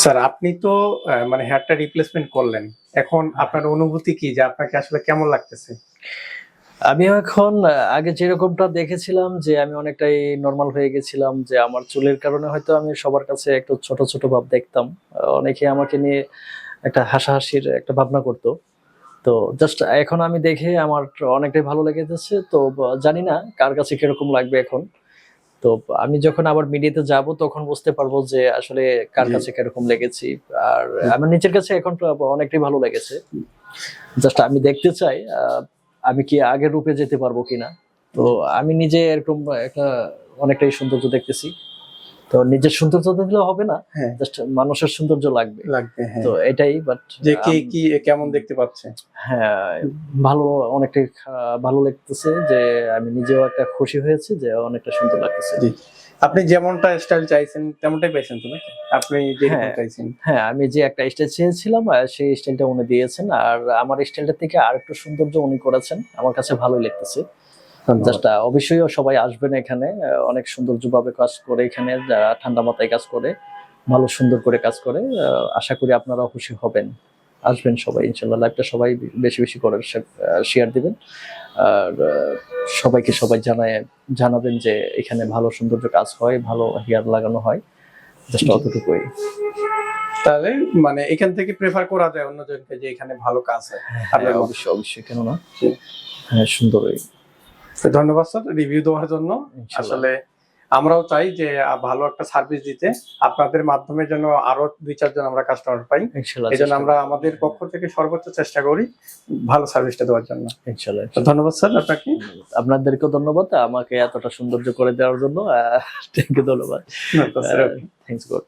Sir আপনি তো মানে হেয়ারটা রিপ্লেসমেন্ট করলেন। এখন আপনার অনুভূতি কি যে আপনাকে আসলে কেমন লাগতেছে? আমি এখন আগে যেরকমটা দেখেছিলাম যে আমি অনেকটাই নরমাল হয়ে গেছিলাম, যে আমার চুলের কারণে হয়তো আমি সবার কাছে একটু ছোট ছোট ভাব দেখতাম। অনেকে আমাকে নিয়ে একটা হাসাহাসির একটা ভাবনা করতো। তো জাস্ট এখন আমি দেখে আমার অনেকটাই ভালো লেগেছে। তো জানি না কার কাছে কিরকম লাগবে এখন। তো আমি যখন আবার মিডিয়াতে যাব তখন বুঝতে পারবো যে আসলে কার জি, কাছে কিরকম লেগেছি। আর জি। আমার নিজের কাছে এখন তো অনেকটাই ভালো লেগেছে। জাস্ট আমি দেখতে চাই আমি কি আগের রূপে যেতে পারবো কিনা। তো জি, আমি নিজে এরকম একটা অনেকটাই সৌন্দর্য দেখতেছি। তো নিজের সৌন্দর্য দেখলে হবে না, হ্যাঁ, জাস্ট মানুষের সৌন্দর্য লাগবে। লাগবে তো হ্যাঁ। এটাই বাট যে কে কি কেমন দেখতে পাচ্ছে? হ্যাঁ, ভালো, অনেকটাই ভালো লাগতেছে যে আমি নিজেও একটা খুশি হয়েছি যে অনেকটা সুন্দর লাগতেছে। জি। আপনি যেমনটা স্টাইল চাইছেন তেমনটাই পেয়েছেন তো নাকি? আপনি যেরকম হ্যাঁ, চাইছেন। হ্যাঁ, আমি যে একটা স্টাইল চেয়েছিলাম সেই স্টাইলটা উনি দিয়েছেন। আর আমার স্টাইলটা থেকে আরেকটু সৌন্দর্য উনি করেছেন। আমার কাছে ভালোই লাগতেছে। ধন্যবাদ। জাস্ট অবশ্যই সবাই আসবেন এখানে। অনেক সৌন্দর্যভাবে কাজ করে এখানে, যারা ঠান্ডা মাথায় কাজ করে, ভালো সুন্দর করে কাজ করে। আশা করি আপনারাও খুশি হবেন। আসবেন সবাই ইনশাআল্লাহ। লাইভটা সবাই বেশি বেশি করে শেয়ার দিবেন। আর সবাইকে সবাই জানাবেন যে এখানে ভালো সৌন্দর্য কাজ হয়, ভালো হেয়ার লাগানো হয়। জাস্ট জি। অতটুকুই। তাহলে মানে এখান থেকে প্রেফার করা যায় অন্যজনকে যে এখানে ভালো কাজ হয় হ্যাঁ, আপনার মতে। অবশ্যই, অবশ্যই। কেন না? জি। হ্যাঁ, সুন্দরই। তো ধন্যবাদ স্যার রিভিউ দেওয়ার জন্য। ইনশাআল্লাহ। আসলে আমরাও চাই যে ভালো একটা সার্ভিস দিতে। আপনাদের মাধ্যমে যেন আরো ২-৪ জন আমরা কাস্টমার পাই। ইনশাআল্লাহ এজন্য চেষ্টা আমরা করব। আমাদের পক্ষ থেকে সর্বোচ্চ চেষ্টা করি ভালো সার্ভিসটা দেওয়ার জন্য। ইনশাআল্লাহ, তো ইনশাআল্লাহ। ধন্যবাদ স্যার আপনাকে। আপনাদেরকেও ধন্যবাদ আমাকে এতটা সৌন্দর্য করে দেওয়ার জন্য। থ্যাংক ইউ, ধন্যবাদ। ধন্যবাদ স্যার। Thanks god.